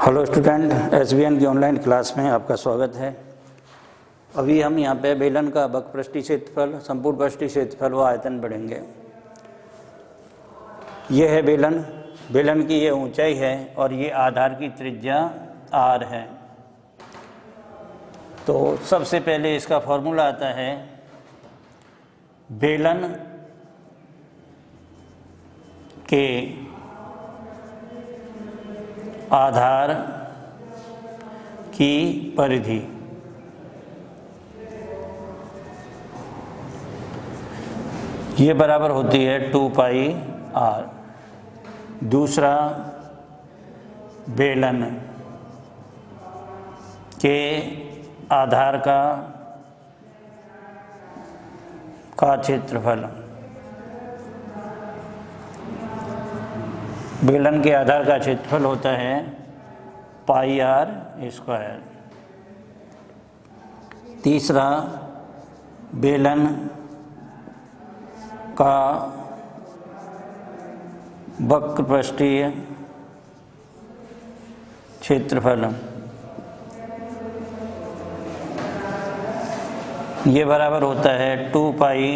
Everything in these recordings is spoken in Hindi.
हेलो स्टूडेंट, एसबीएन की ऑनलाइन क्लास में आपका स्वागत है। अभी हम यहाँ पे बेलन का बकपृष्ठीय क्षेत्रफल, संपूर्ण पृष्ठीय क्षेत्रफल व आयतन पढ़ेंगे। यह है बेलन की ये ऊंचाई है और ये आधार की त्रिज्या r है। तो सबसे पहले इसका फॉर्मूला आता है बेलन के आधार की परिधि। ये बराबर होती है 2 पाई r। दूसरा, बेलन के आधार का क्षेत्रफल। बेलन के आधार का क्षेत्रफल होता है पाई r स्क्वायर। तीसरा, बेलन का बकपृष्ठीय क्षेत्रफल। ये बराबर होता है 2 पाई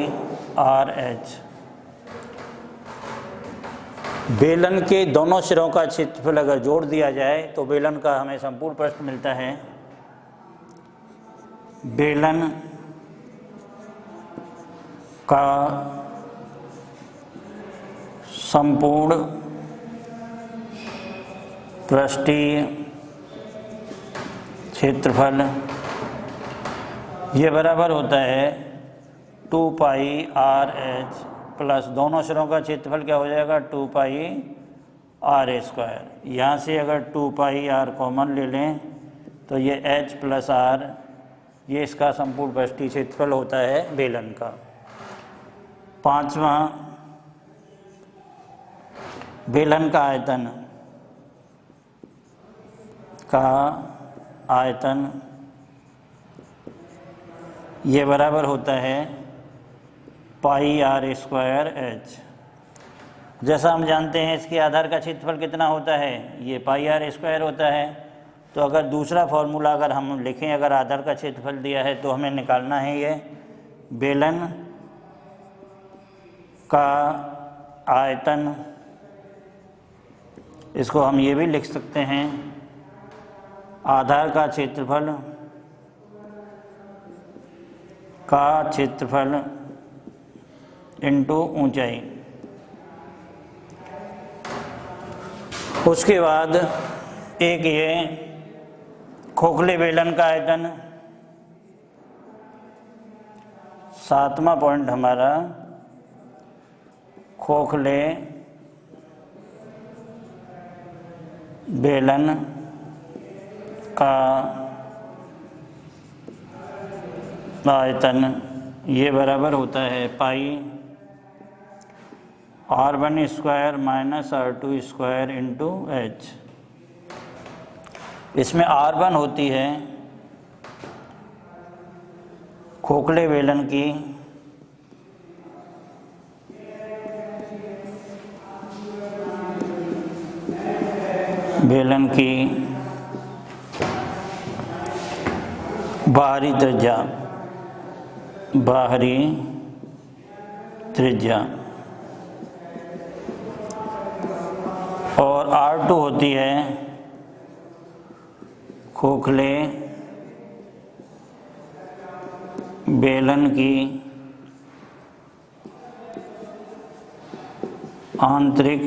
r h। बेलन के दोनों सिरों का क्षेत्रफल अगर जोड़ दिया जाए तो बेलन का हमें संपूर्ण पृष्ठ मिलता है। बेलन का संपूर्ण पृष्ठीय क्षेत्रफल ये बराबर होता है 2 पाई r h प्लस दोनों सिरों का क्षेत्रफल क्या हो जाएगा 2 पाई r स्क्वायर। यहाँ से अगर 2 पाई r कॉमन ले लें तो ये h प्लस r ये इसका संपूर्ण पृष्ठीय क्षेत्रफल होता है बेलन का। पांचवा, बेलन का आयतन ये बराबर होता है पाई r स्क्वायर h। जैसा हम जानते हैं इसके आधार का क्षेत्रफल कितना होता है, ये पाई r स्क्वायर होता है। तो अगर दूसरा फॉर्मूला अगर हम लिखें, अगर आधार का क्षेत्रफल दिया है तो हमें निकालना है ये बेलन का आयतन। इसको हम ये भी लिख सकते हैं आधार का क्षेत्रफल इनटू ऊंचाई। उसके बाद एक ये खोखले बेलन का आयतन। सातवां पॉइंट हमारा खोखले बेलन का आयतन ये बराबर होता है पाई r1 square minus r2 square into h। इसमें r1 होती है खोखले बेलन की बाहरी त्रिज्या और R2 होती है खोखले बेलन की आंतरिक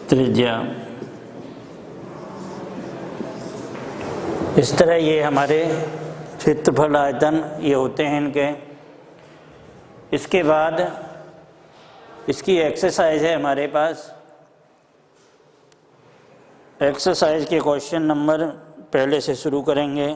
त्रिज्या। इस तरह ये हमारे क्षेत्रफल आयतन ये होते हैं इनके। इसके बाद इसकी एक्सरसाइज है हमारे पास। एक्सरसाइज के क्वेश्चन नंबर पहले से शुरू करेंगे।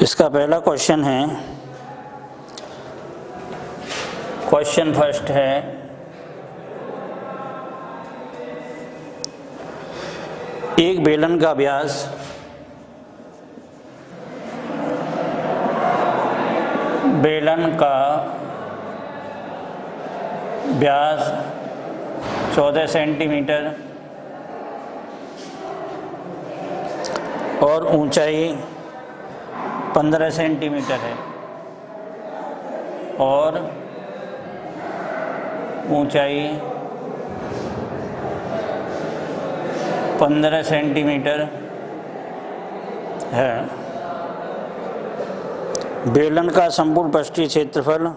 इसका पहला क्वेश्चन है, क्वेश्चन फर्स्ट है एक बेलन का व्यास व्यास 14 सेंटीमीटर और ऊंचाई 15 सेंटीमीटर है, और ऊंचाई 15 सेंटीमीटर है। बेलन का संपूर्ण पृष्ठीय क्षेत्रफल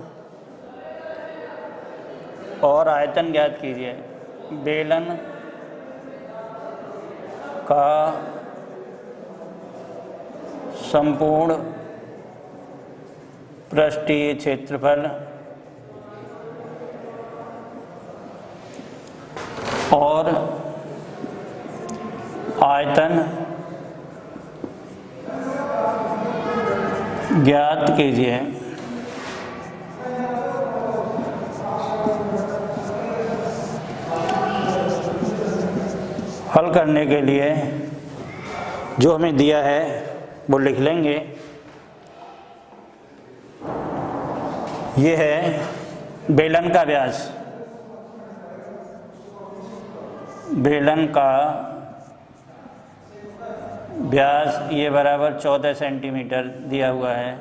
और आयतन ज्ञात कीजिए। बेलन का संपूर्ण पृष्ठीय क्षेत्रफल और आयतन ज्ञात कीजिए। हल करने के लिए जो हमें दिया है वो लिख लेंगे। ये है बेलन का व्यास। बेलन का व्यास ये बराबर 14 सेंटीमीटर दिया हुआ है।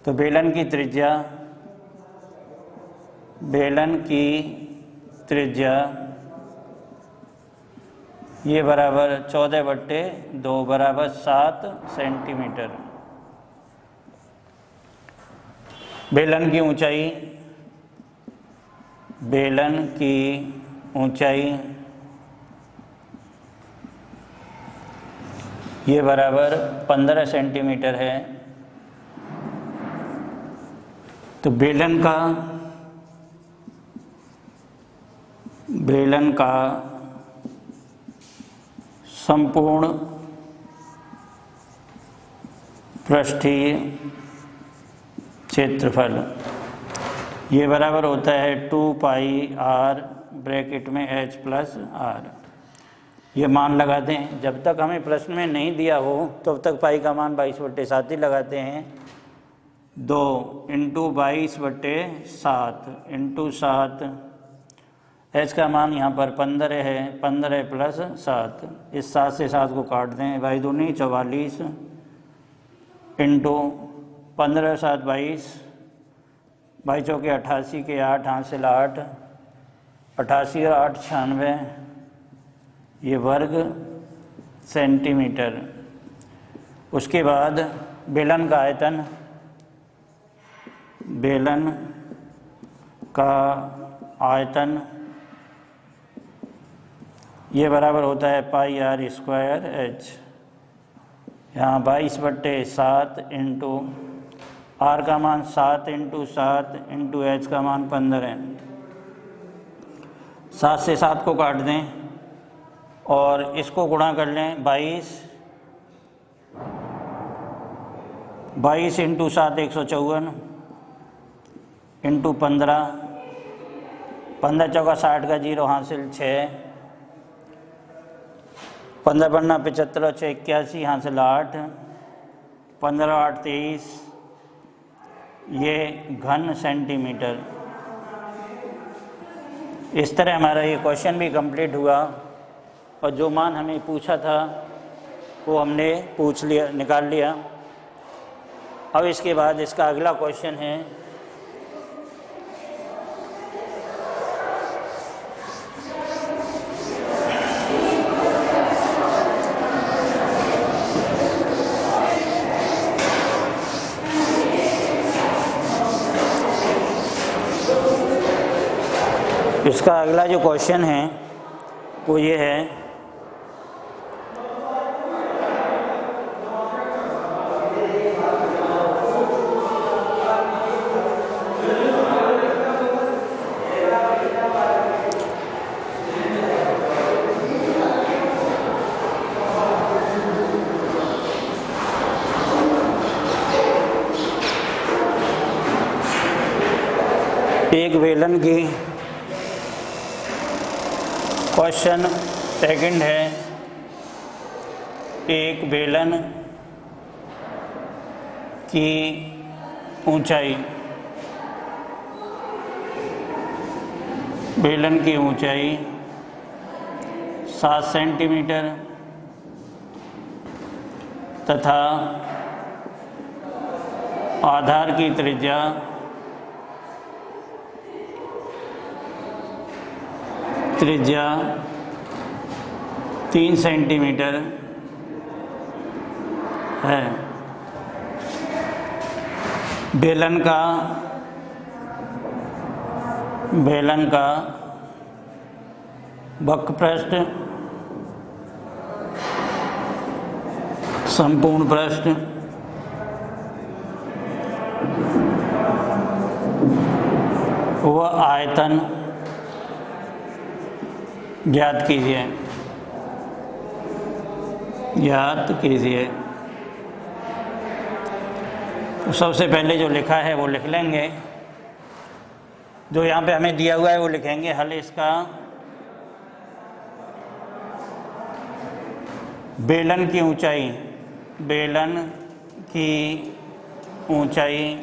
तो बेलन की त्रिज्या ये बराबर 14/2 बराबर 7 सेंटीमीटर। बेलन की ऊंचाई ये बराबर 15 सेंटीमीटर है। तो बेलन का संपूर्ण पृष्ठीय क्षेत्रफल ये बराबर होता है 2πr ब्रैकेट में h प्लस r। ये मान लगाते हैं। जब तक हमें प्रश्न में नहीं दिया हो तब तक पाई का मान 22/7 ही लगाते हैं। 2 × 22/7 × 7, h का मान यहाँ पर 15 है, 15 + 7। इस 7 से 7 को काट दें, 22 दूनी 44 × 15 7 22, 22 चौके 88 के 8 हासिल 8, 88 और 8 96, ये वर्ग सेंटीमीटर। उसके बाद बेलन का आयतन ये बराबर होता है πr²h। यहाँ 22/7 × r का मान 7 × 7 × h का मान 15 है। 7 से 7 को काट दें और इसको गुणा कर लें। 22 × 7 154 × 15, 15 चौका 60 का 0 हासिल 6, 15 पन्ना 75 और 6 81 हासिल 8, 15 8 23, ये घन सेंटीमीटर। इस तरह हमारा ये क्वेश्चन भी कंप्लीट हुआ और जो मान हमें पूछा था वो हमने निकाल लिया। अब इसके बाद इसका अगला क्वेश्चन है इसका अगला जो क्वेश्चन है वो ये है एक बेलन की क्वेश्चन सेकंड है एक बेलन की ऊंचाई, बेलन की ऊंचाई 7 सेंटीमीटर तथा आधार की त्रिज्या 3 सेंटीमीटर है। बेलन का वक्रपृष्ठ, संपूर्ण पृष्ठ व आयतन ज्ञात कीजिए। तो सबसे पहले जो लिखा है वो लिख लेंगे, जो यहाँ पे हमें दिया हुआ है वो लिखेंगे। हल इसका, बेलन की ऊंचाई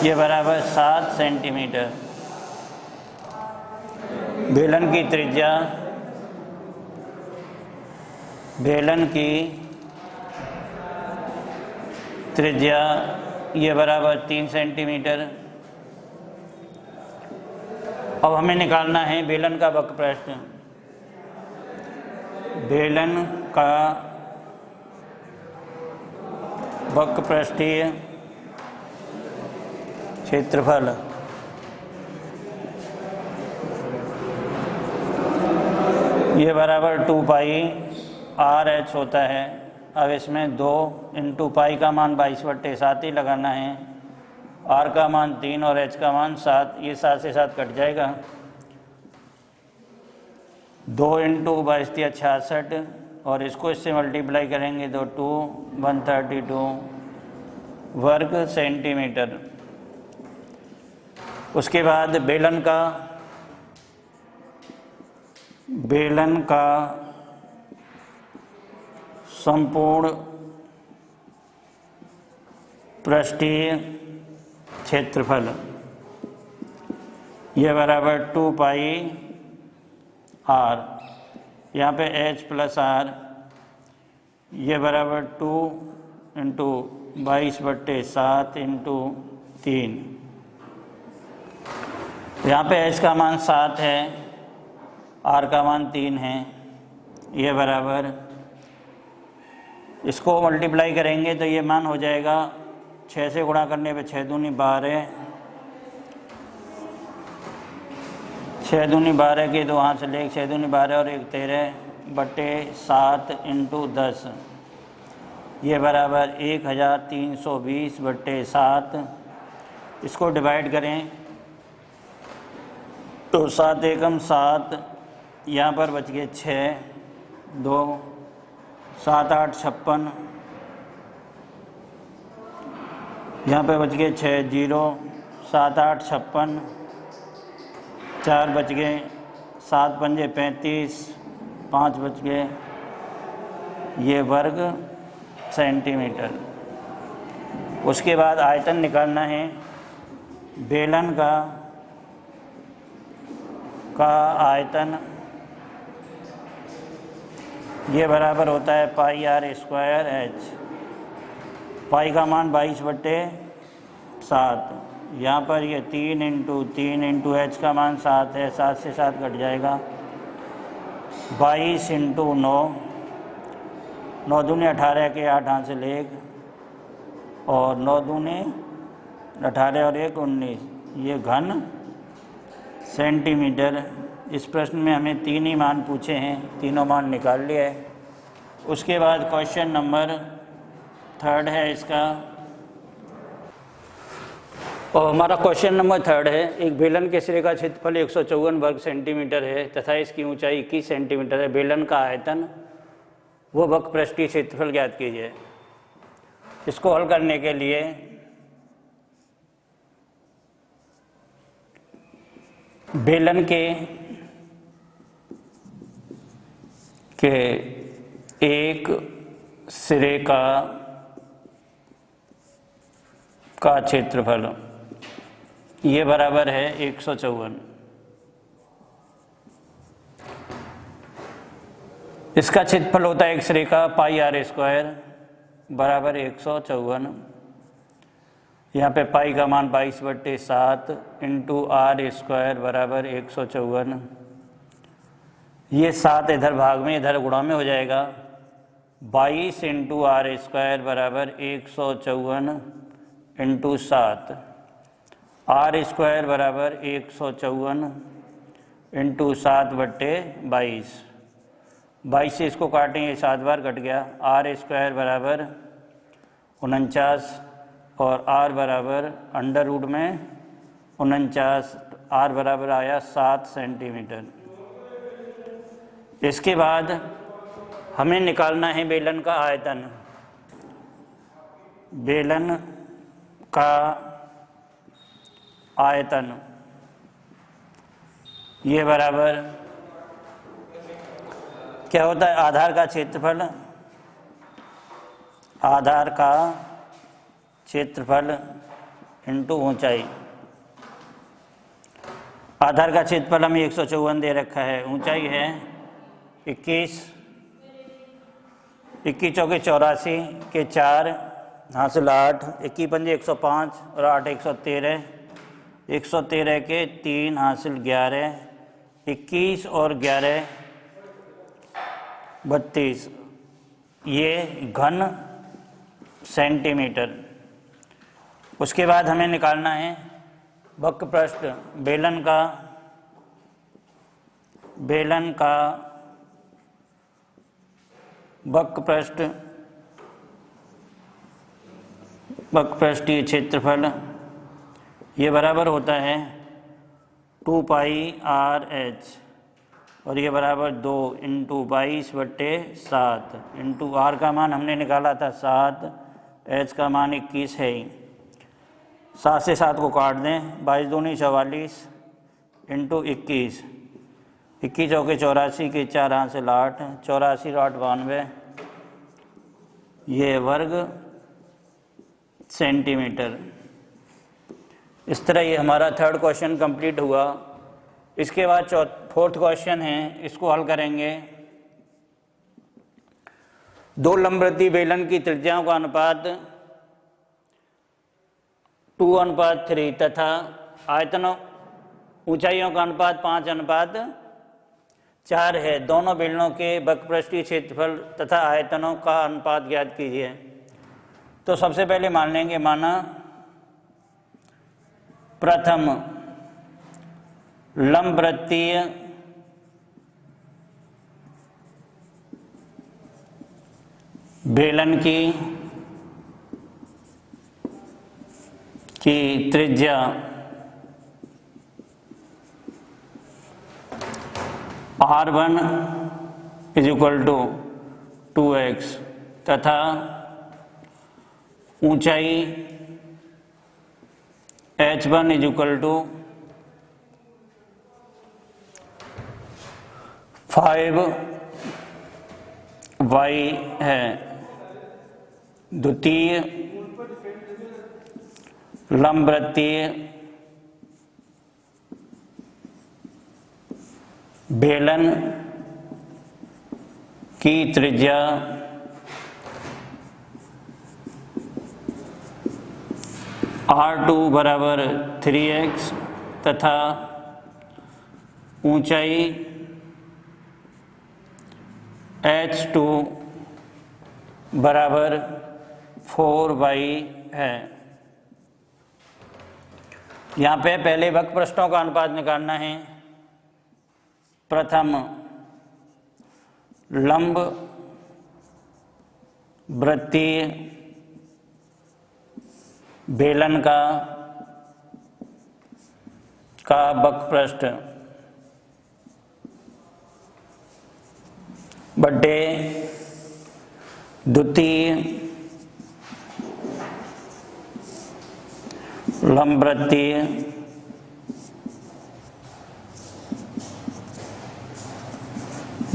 ये बराबर 7 सेंटीमीटर, बेलन की त्रिज्या ये बराबर 3 सेंटीमीटर। अब हमें निकालना है बेलन का वक्रपृष्ठ। बेलन का वक्रपृष्ठीय क्षेत्रफल ये बराबर 2 पाई RH होता है। अब इसमें 2 इंटू पाई का मान 22/7 ही लगाना है, R का मान 3 और H का मान 7, ये 7 से 7 कट जाएगा। 2 इंटू 22 66 और इसको इससे मल्टीप्लाई करेंगे तो 132 वर्ग सेंटीमीटर। उसके बाद बेलन का संपूर्ण पृष्ठीय क्षेत्रफल यह बराबर 2 पाई R, यहाँ पे H प्लस R ये बराबर 2 इंटू 22/7 इंटू 3। यहाँ पे H का मान 7 है, R का मान 3 है, ये बराबर, इसको मल्टीप्लाई करेंगे तो ये मान हो जाएगा 6 से गुणा करने पे 6 दूनी 12, 6 दूनी 12 के तो वहाँ से ले 6 दूनी 12 और 1 13/7 इंटू 10 ये बराबर 1320/7। इसको डिवाइड करें तो 7 एकम 7, यहाँ पर बच गए 6, 2 7 8 56, यहाँ पे बच गए 6 0 7 8 56, 4 बच गए, 7 पंजे 35, 5 बच गए, ये वर्ग सेंटीमीटर। उसके बाद आयतन निकालना है। बेलन का आयतन ये बराबर होता है पाई R² H। पाई का मान 22/7, यहाँ पर ये 3 इंटू H का मान 7 है, 7 से 7 कट जाएगा, 22 इंटू 9, 9 दूनी 18 के 8 हाथ से 1 और 9 दूनी 18 और 1 19, ये घन सेंटीमीटर। इस प्रश्न में हमें 3 ही मान पूछे हैं, तीनों मान निकाल लिए है। उसके बाद क्वेश्चन नंबर 3 है इसका, और हमारा क्वेश्चन नंबर 3 है, एक बेलन के सिरे का क्षेत्रफल 154 वर्ग सेंटीमीटर है तथा इसकी ऊंचाई 21 सेंटीमीटर है। बेलन का आयतन वो वक्रपृष्ठीय क्षेत्रफल ज्ञात कीजिए। इसको हल करने के लिए बेलन के कि एक सिरे का क्षेत्रफल ये बराबर है 154। इसका क्षेत्रफल होता है एक सिरे का पाई आर स्क्वायर बराबर 154। यहाँ पे पाई का मान 22/7 इंटू आर स्क्वायर बराबर 154। ये 7 इधर भाग में इधर गुणा में हो जाएगा। 22 इंटू आर स्क्वायर बराबर 154 इंटू 7। आर स्क्वायर बराबर 154 इंटू 7/22। 22 से इसको काटेंगे 7 बार कट गया। आर स्क्वायर बराबर 49 और आर बराबर अंडर रूट में 49, आर बराबर आया 7 सेंटीमीटर। इसके बाद हमें निकालना है बेलन का आयतन। बेलन का आयतन ये बराबर क्या होता है, आधार का क्षेत्रफल, आधार का क्षेत्रफल इंटू ऊंचाई। आधार का क्षेत्रफल हमें 154 दे रखा है, ऊंचाई है 21, 21 चौके 84 के 4 हासिल 8, 21 पंजे 105 और 8 113, 113 के 3 हासिल 11, 21 और 11 32, ये घन सेंटीमीटर। उसके बाद हमें निकालना है वक्र पृष्ठ बेलन का वक्र पृष्ठीय क्षेत्रफल ये बराबर होता है 2 पाई आर एच और ये बराबर 2 इंटू 22/7 इंटू आर का मान हमने निकाला था 7, एच का मान 21 है ही। 7 से 7 को काट दें, 22 दूनी 44 इंटू 21, 21 चौके 84 के 4 हासिल 8, 84 8 92, ये वर्ग सेंटीमीटर। इस तरह ये हमारा थर्ड क्वेश्चन कंप्लीट हुआ। इसके बाद फोर्थ क्वेश्चन है, इसको हल करेंगे। 2 लंबवृत्तीय बेलन की त्रिज्याओं का अनुपात 2:3 तथा आयतनों ऊंचाइयों का अनुपात 5:4 है। दोनों बेलनों के वक्र पृष्ठीय क्षेत्रफल तथा आयतनों का अनुपात ज्ञात कीजिए। तो सबसे पहले मान लेंगे, माना प्रथम लंबवृत्तीय बेलन की त्रिज्या R1 = 2x तथा ऊंचाई H1 = 5y है। द्वितीय लंबवृत्तीय बेलन की त्रिज्या R2 = 3x तथा ऊंचाई H2 = 4y है। यहाँ पे पहले वक्र पृष्ठों का अनुपात निकालना है। प्रथम लंब वृत्तीय बेलन का वक्र पृष्ठ बटे द्वितीय लंबवृत्तीय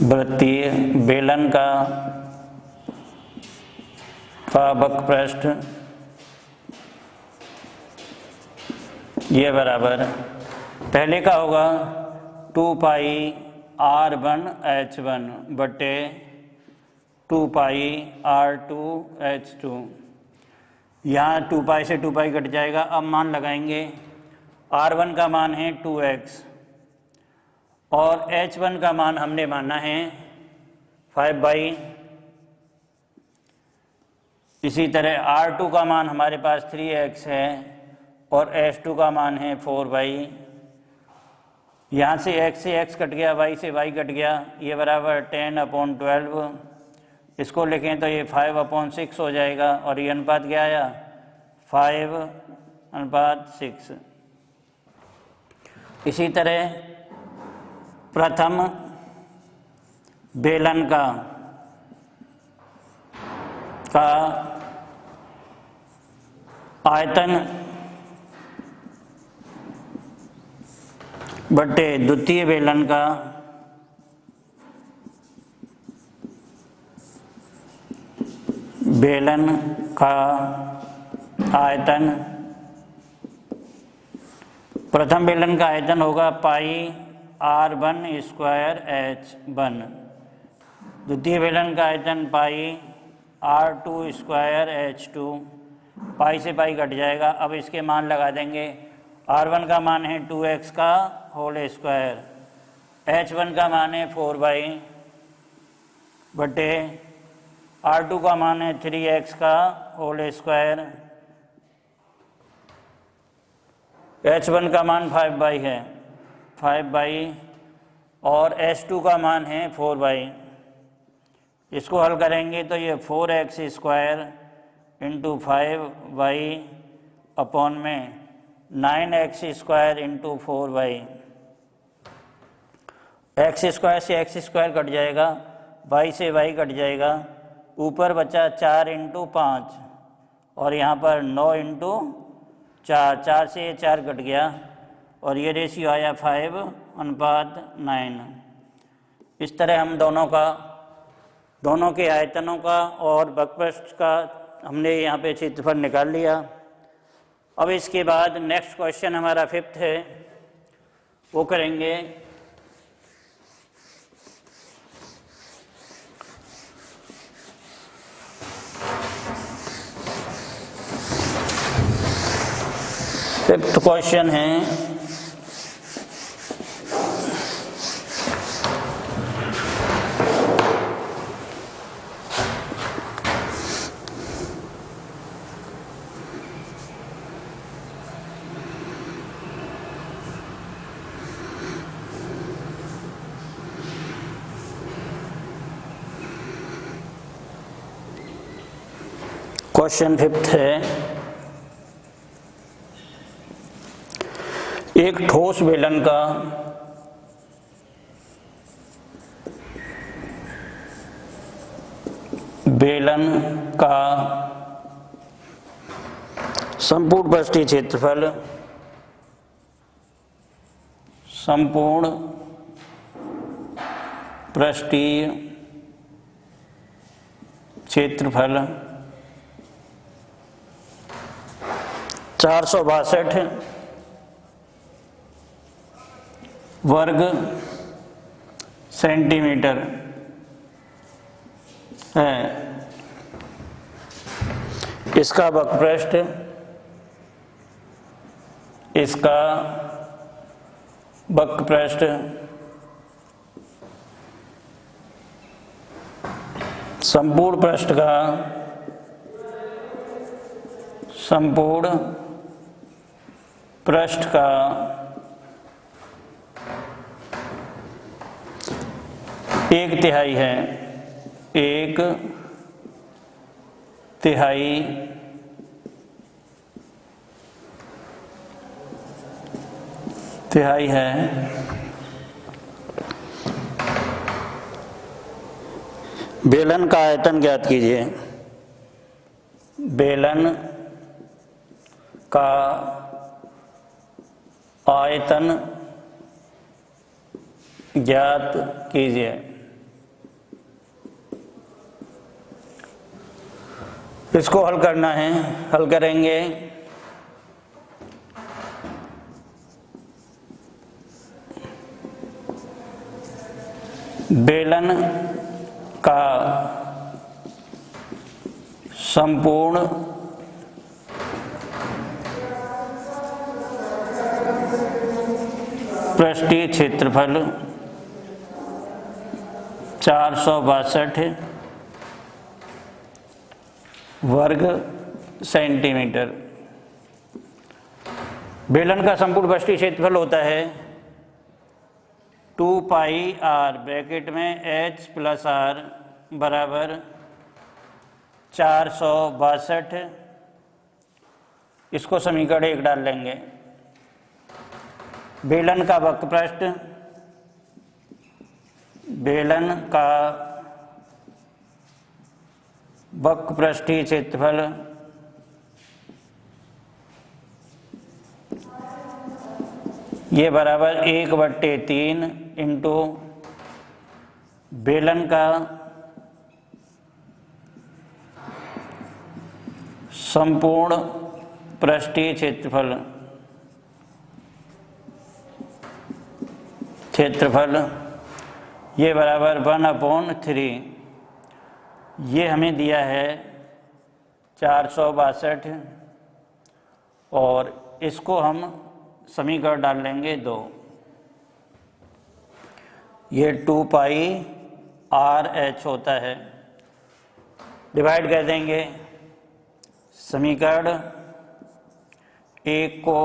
वृत्तीय बेलन का वक्रपृष्ठ ये बराबर पहले का होगा 2 पाई R1H1 बटे 2 पाई R2 H2। यहाँ 2 पाई से 2 पाई कट जाएगा। अब मान लगाएंगे, R1 का मान है 2x और H1 का मान हमने माना है 5/। इसी तरह R2 का मान हमारे पास 3x है और H2 का मान है 4/। यहाँ से x से x कट गया, y से y कट गया, ये बराबर 10/12। इसको लिखें तो ये 5/6 हो जाएगा और ये अनुपात क्या आया 5/6। इसी तरह प्रथम बेलन का आयतन बटे द्वितीय बेलन का आयतन। प्रथम बेलन का आयतन होगा पाई R1² द्वितीय बेलन का आयतन पाई R2² पाई से पाई कट जाएगा। अब इसके मान लगा देंगे। R1 का मान है 2x का होल स्क्वायर, H1 का मान है 4/, बटे R2 का मान है 3x का होल स्क्वायर, H1 का मान 5/, है 5/, और H2 का मान है 4/। इसको हल करेंगे तो ये 4x² इंटू 5y अपॉन में 9x² इंटू 4y। x² से x² कट जाएगा, y से y कट जाएगा, ऊपर बचा 4 इंटू 5 और यहाँ पर 9 इंटू 4, 4 से ये 4 कट गया और ये रेशियो आया 5:9। इस तरह हम दोनों के आयतनों का और वक्रपृष्ठ का हमने यहाँ पे क्षेत्रफल निकाल लिया। अब इसके बाद नेक्स्ट क्वेश्चन हमारा 5th है, वो करेंगे फिफ्थ क्वेश्चन है क्वेश्चन 5th है, एक ठोस बेलन का संपूर्ण पृष्ठीय क्षेत्रफल संपूर्ण पृष्ठीय क्षेत्रफल 462 वर्ग सेंटीमीटर है। इसका वक्रपृष्ठ संपूर्ण पृष्ठ का 1/3 है। 1/3 है। बेलन का आयतन ज्ञात कीजिए। बेलन का आयतन ज्ञात कीजिए। इसको हल करना है, हल करेंगे। बेलन का संपूर्ण पृष्ठीय क्षेत्रफल 462 वर्ग सेंटीमीटर। बेलन का संपूर्ण पृष्ठीय क्षेत्रफल होता है 2 पाई आर ब्रैकेट में h प्लस आर बराबर 462। इसको समीकरण 1 डाल लेंगे। बेलन का वक्रपृष्ठ, बेलन का वक्रपृष्ठीय क्षेत्रफल ये बराबर 1/3 इंटू बेलन का संपूर्ण पृष्ठीय क्षेत्रफल ये बराबर 1/3। ये हमें दिया है 462 और इसको हम समीकरण डाल लेंगे 2। ये 2 पाई आर एच होता है, डिवाइड कर देंगे। समीकरण 1 को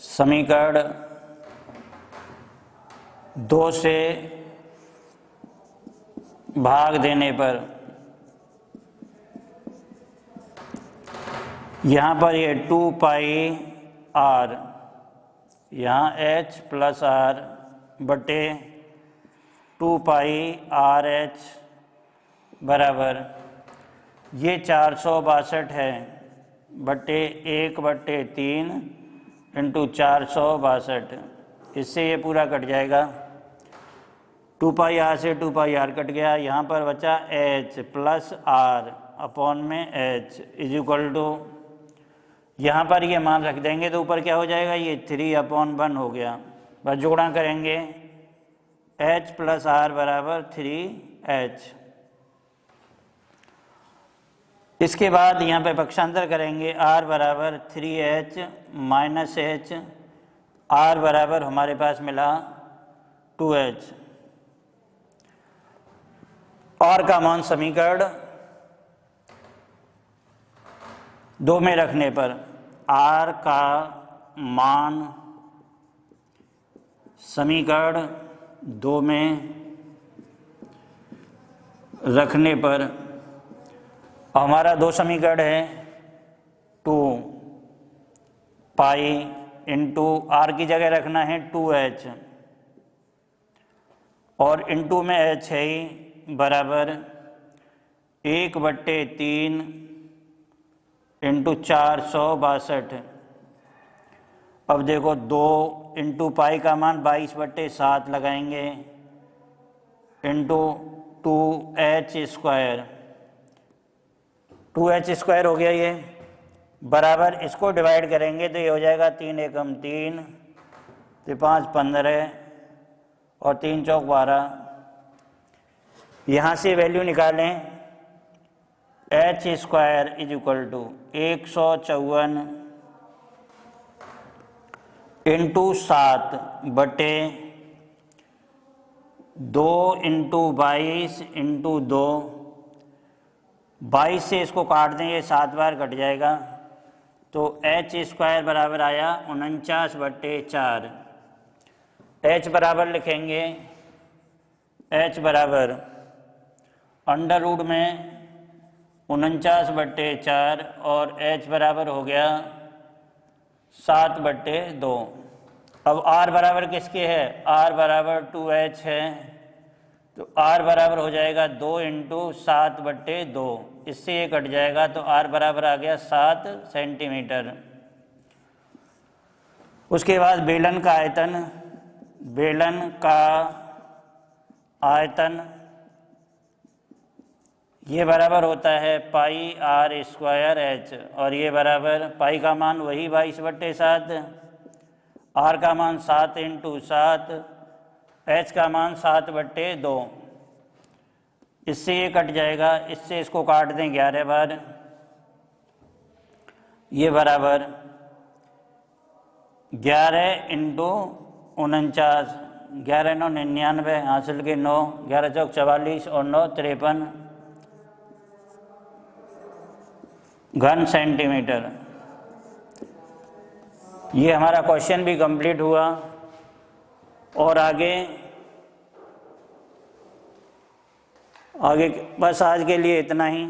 समीकरण 2 से भाग देने पर यहाँ पर ये 2 पाई आर, यहाँ h प्लस आर बटे 2 पाई आर एच बराबर ये 462 है बटे 1/3 इंटू 462। इससे ये पूरा कट जाएगा। 2 पाई आर से 2 पाई आर कट गया। यहाँ पर बचा h प्लस आर अपॉन में h इज इक्वल टू, यहाँ पर ये मान रख देंगे तो ऊपर क्या हो जाएगा, ये 3/1 हो गया। बस जोड़ा करेंगे h प्लस आर बराबर 3h। इसके बाद यहाँ पे पक्षांतर करेंगे, r बराबर 3h माइनस h, r बराबर हमारे पास मिला 2h। r का मान समीकरण 2 में रखने पर, r का मान समीकरण 2 में रखने पर हमारा 2 समीकरण है 2 पाई इंटू आर की जगह रखना है 2h और इंटू में h है ही बराबर 1/3 इंटू 462। अब देखो 2 इंटू पाई का मान 22/7 लगाएंगे इंटू 2h², 2h² हो गया ये, बराबर इसको डिवाइड करेंगे तो ये हो जाएगा 3 एकम 3, 5 15 और 3 चौक 12। यहाँ से वैल्यू निकालें, h² is equal to 154 into 7 बटे 2 इंटू 22 इंटू 2, 22 से इसको काट दें, ये 7 बार कट जाएगा तो h² बराबर आया 49/4। h बराबर लिखेंगे, h बराबर अंडर रूट में 49/4 और h बराबर हो गया 7/2। अब r बराबर किसके है, r बराबर 2h है तो r बराबर हो जाएगा 2 इंटू 7/2। इससे ये कट जाएगा तो r बराबर आ गया 7 सेंटीमीटर। उसके बाद बेलन का आयतन, बेलन का आयतन ये बराबर होता है पाई आर स्क्वायर एच, और ये बराबर पाई का मान वही 22/7, आर का मान 7 × 7, एच का मान 7/2। इससे ये कट जाएगा, इससे इसको काट दें 11 बार। ये बराबर 11 × 49, 11 × 9 99, हासिल के 9, 11 × 4 44 और 9 53 घन सेंटीमीटर। ये हमारा क्वेश्चन भी कंप्लीट हुआ। और आगे बस आज के लिए इतना ही।